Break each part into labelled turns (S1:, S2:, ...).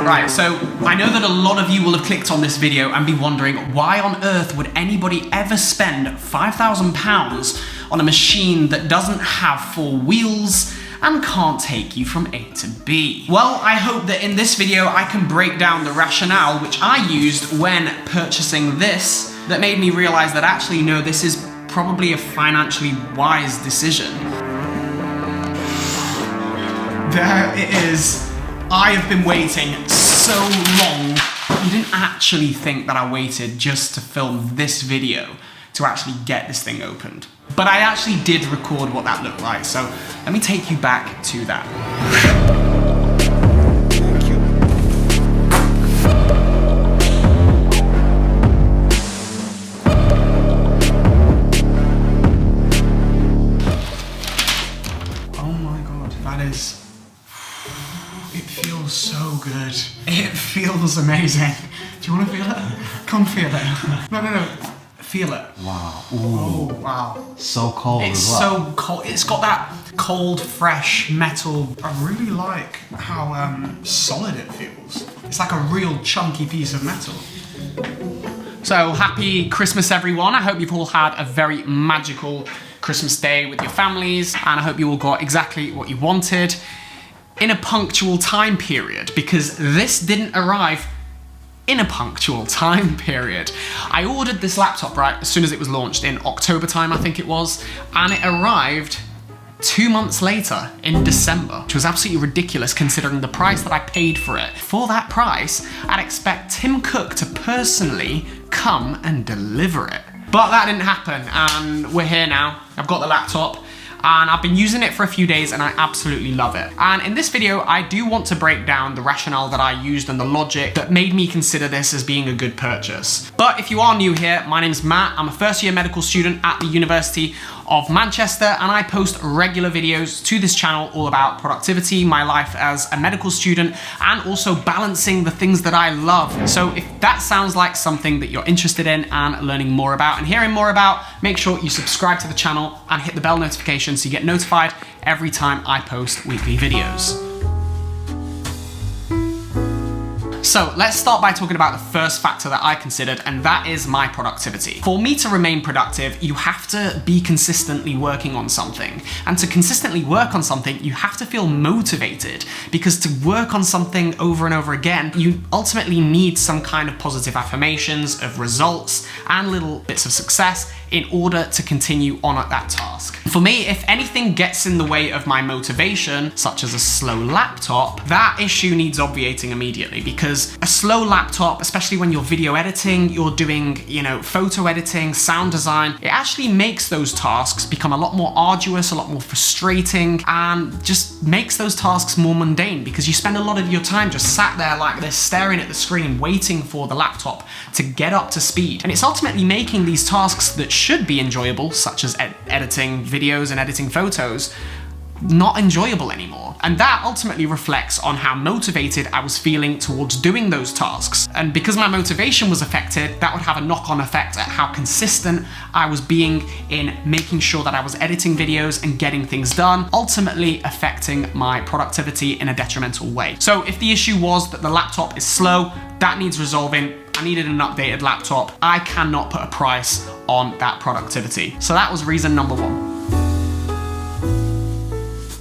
S1: Right, so I know that a lot of you will have clicked on this video and be wondering why on earth would anybody ever spend £5,000 on a machine that doesn't have 4 wheels and can't take you from A to B? Well, I hope that in this video I can break down the rationale which I used when purchasing this that made me realize that actually, no, this is probably a financially wise decision. There it is. I have been waiting so long. You didn't actually think that I waited just to film this video to actually get this thing opened. But I actually did record what that looked like, so let me take you back to that. Oh my god, that is... It feels so good. It feels amazing. Do you want to feel it? Come feel it. No. Feel it.
S2: Wow. Ooh.
S1: Oh, wow.
S2: So cold
S1: It's
S2: as well.
S1: so cold. It's got that cold, fresh metal. I really like how solid it feels. It's like a real chunky piece of metal. So happy Christmas, everyone. I hope you've all had a very magical Christmas day with your families, and I hope you all got exactly what you wanted in a punctual time period, because this didn't arrive in a punctual time period. I ordered this laptop, right, as soon as it was launched in October time, I think it was, and it arrived 2 months later in December, which was absolutely ridiculous considering the price that I paid for it. For that price, I'd expect Tim Cook to personally come and deliver it. But that didn't happen, and we're here now. I've got the laptop, and I've been using it for a few days and I absolutely love it. And in this video, I do want to break down the rationale that I used and the logic that made me consider this as being a good purchase. But if you are new here, my name's Matt. I'm a first year medical student at the University of Manchester, and I post regular videos to this channel all about productivity, my life as a medical student, and also balancing the things that I love. So if that sounds like something that you're interested in and learning more about and hearing more about, make sure you subscribe to the channel and hit the bell notification so you get notified every time I post weekly videos. So let's start by talking about the first factor that I considered, and that is my productivity. For me to remain productive, you have to be consistently working on something. And to consistently work on something, you have to feel motivated, because to work on something over and over again, you ultimately need some kind of positive affirmations of results and little bits of success in order to continue on at that task. For me, if anything gets in the way of my motivation, such as a slow laptop, that issue needs obviating immediately, because a slow laptop, especially when you're video editing, you're doing, photo editing, sound design, it actually makes those tasks become a lot more arduous, a lot more frustrating, and just makes those tasks more mundane, because you spend a lot of your time just sat there like this, staring at the screen, waiting for the laptop to get up to speed. And it's ultimately making these tasks that should be enjoyable, such as editing videos and editing photos, not enjoyable anymore. And that ultimately reflects on how motivated I was feeling towards doing those tasks. And because my motivation was affected, that would have a knock-on effect at how consistent I was being in making sure that I was editing videos and getting things done, ultimately affecting my productivity in a detrimental way. So if the issue was that the laptop is slow, that needs resolving. I needed an updated laptop. I cannot put a price on that productivity. So that was reason number one.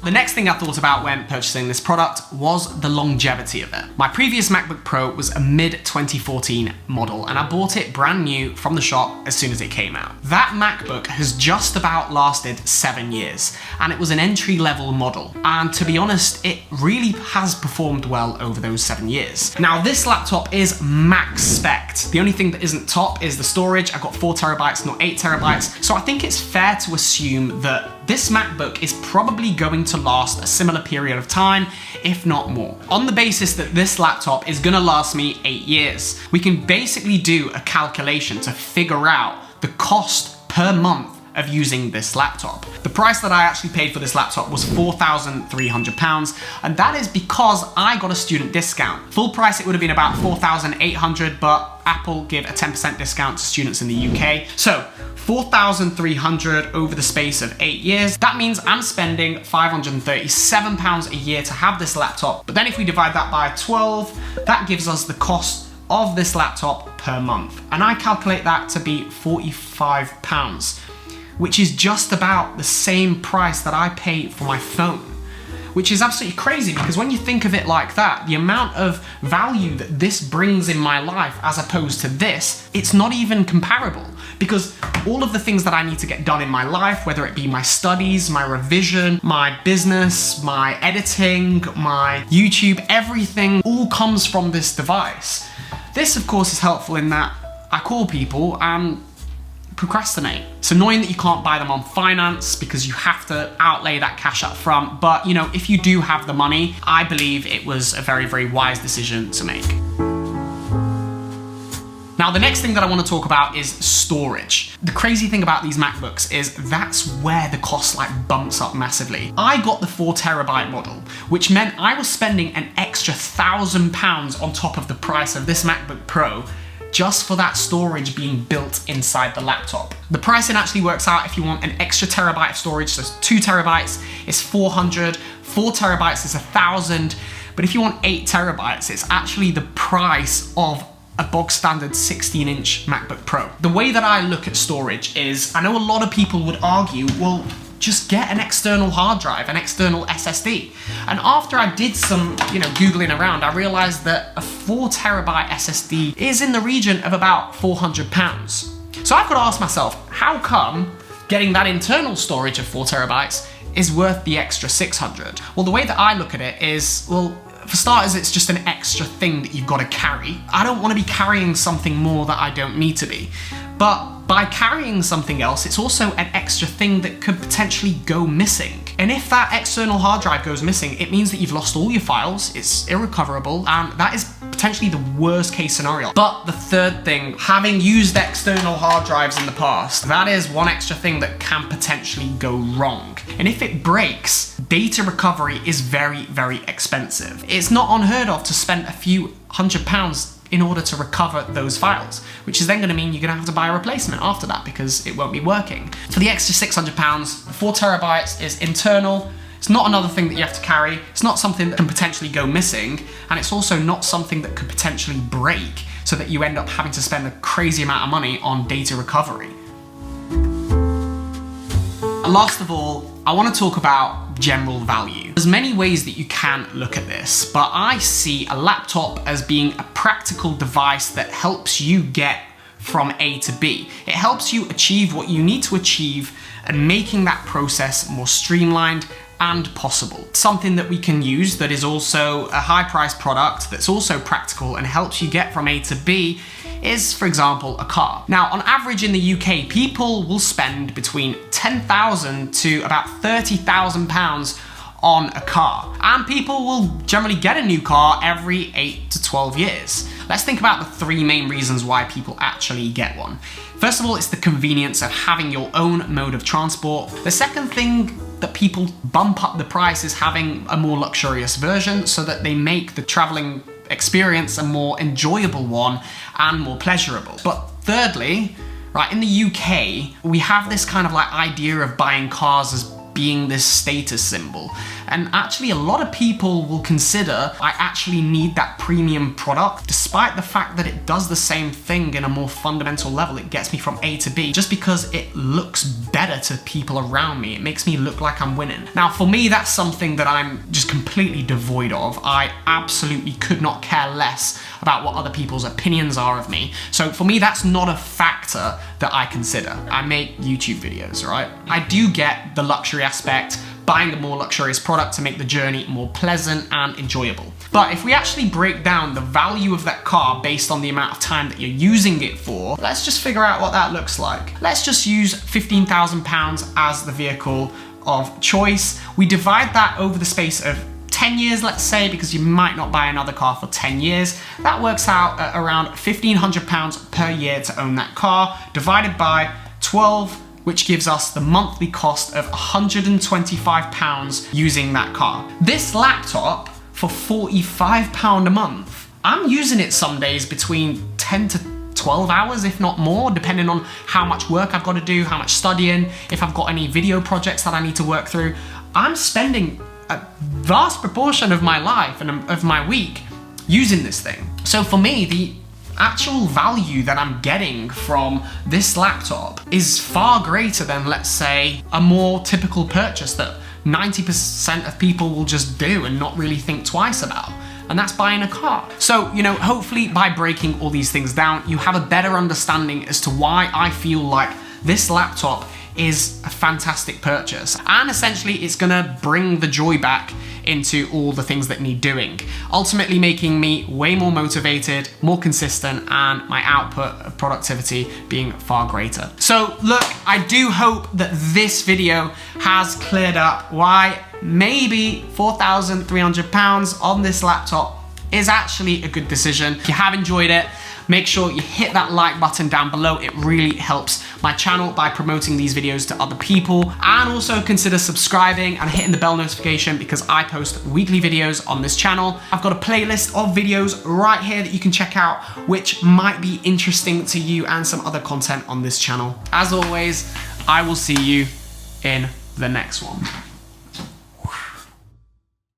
S1: The next thing I thought about when purchasing this product was the longevity of it. My previous MacBook Pro was a mid-2014 model, and I bought it brand new from the shop as soon as it came out. That MacBook has just about lasted 7 years, and it was an entry-level model. And to be honest, it really has performed well over those 7 years. Now, this laptop is max spec'd. The only thing that isn't top is the storage. I've got 4 terabytes, not 8 terabytes. So I think it's fair to assume that this MacBook is probably going to last a similar period of time, if not more. On the basis that this laptop is gonna last me 8 years, we can basically do a calculation to figure out the cost per month of using this laptop. The price that I actually paid for this laptop was £4,300, and that is because I got a student discount. Full price, it would have been about £4,800, but Apple give a 10% discount to students in the UK. So £4,300 over the space of 8 years. That means I'm spending £537 a year to have this laptop. But then if we divide that by 12, that gives us the cost of this laptop per month. And I calculate that to be £45, which is just about the same price that I pay for my phone. Which is absolutely crazy, because when you think of it like that, the amount of value that this brings in my life as opposed to this, it's not even comparable. Because all of the things that I need to get done in my life, whether it be my studies, my revision, my business, my editing, my YouTube, everything all comes from this device. This, of course, is helpful in that I call people and procrastinate. It's annoying that you can't buy them on finance because you have to outlay that cash up front, but you know, if you do have the money, I believe it was a very, very wise decision to make. Now, the next thing that I want to talk about is storage. The crazy thing about these MacBooks is that's where the cost bumps up massively. I got the 4TB model, which meant I was spending an extra £1,000 on top of the price of this MacBook Pro just for that storage being built inside the laptop. The pricing actually works out if you want an extra terabyte of storage, so 2 terabytes is 400, 4 terabytes is 1,000, but if you want 8 terabytes, it's actually the price of a bog standard 16-inch MacBook Pro. The way that I look at storage is, I know a lot of people would argue, well, just get an external hard drive, an external SSD. And after I did some, Googling around, I realized that a 4 terabyte SSD is in the region of about £400. So I've got to ask myself, how come getting that internal storage of 4 terabytes is worth the extra 600? Well, the way that I look at it is, well, for starters, it's just an extra thing that you've got to carry. I don't want to be carrying something more that I don't need to be. But by carrying something else, it's also an extra thing that could potentially go missing. And if that external hard drive goes missing, it means that you've lost all your files, it's irrecoverable, and that is potentially the worst case scenario. But the third thing, having used external hard drives in the past, that is one extra thing that can potentially go wrong. And if it breaks, data recovery is very, very expensive. It's not unheard of to spend a few £100 in order to recover those files, which is then going to mean you're going to have to buy a replacement after that because it won't be working. For the extra £600, 4 terabytes is internal. It's not another thing that you have to carry. It's not something that can potentially go missing, and it's also not something that could potentially break so that you end up having to spend a crazy amount of money on data recovery. And last of all, I want to talk about general value. There's many ways that you can look at this, but I see a laptop as being a practical device that helps you get from A to B. It helps you achieve what you need to achieve and making that process more streamlined and possible. Something that we can use that is also a high-priced product that's also practical and helps you get from A to B is, for example, a car. Now, on average in the UK, people will spend between £10,000 to about £30,000 on a car. And people will generally get a new car every 8 to 12 years. Let's think about the 3 main reasons why people actually get one. First of all, it's the convenience of having your own mode of transport. The second thing that people bump up the price is having a more luxurious version so that they make the traveling experience a more enjoyable one and more pleasurable. But thirdly, right, in the UK, we have this kind of idea of buying cars as being this status symbol. And actually a lot of people will consider I actually need that premium product, despite the fact that it does the same thing in a more fundamental level. It gets me from A to B just because it looks better to people around me. It makes me look like I'm winning. Now, for me, that's something that I'm just completely devoid of. I absolutely could not care less about what other people's opinions are of me. So for me, that's not a factor that I consider. I make YouTube videos, right? I do get the luxury aspect, buying a more luxurious product to make the journey more pleasant and enjoyable. But if we actually break down the value of that car based on the amount of time that you're using it for, let's just figure out what that looks like. Let's just use £15,000 as the vehicle of choice. We divide that over the space of 10 years, let's say, because you might not buy another car for 10 years. That works out at around £1,500 per year to own that car, divided by 12 which gives us the monthly cost of £125 using that card. This laptop for £45 a month, I'm using it some days between 10 to 12 hours, if not more, depending on how much work I've got to do, how much studying, if I've got any video projects that I need to work through. I'm spending a vast proportion of my life and of my week using this thing. So for me, the actual value that I'm getting from this laptop is far greater than, let's say, a more typical purchase that 90% of people will just do and not really think twice about. And that's buying a car. So, you know, hopefully by breaking all these things down, you have a better understanding as to why I feel like this laptop is a fantastic purchase. And essentially it's gonna bring the joy back into all the things that need doing, ultimately making me way more motivated, more consistent, and my output of productivity being far greater. So look, I do hope that this video has cleared up why maybe £4,300 on this laptop is actually a good decision. If you have enjoyed it, make sure you hit that like button down below. It really helps my channel by promoting these videos to other people. And also consider subscribing and hitting the bell notification because I post weekly videos on this channel. I've got a playlist of videos right here that you can check out, which might be interesting to you, and some other content on this channel. As always, I will see you in the next one.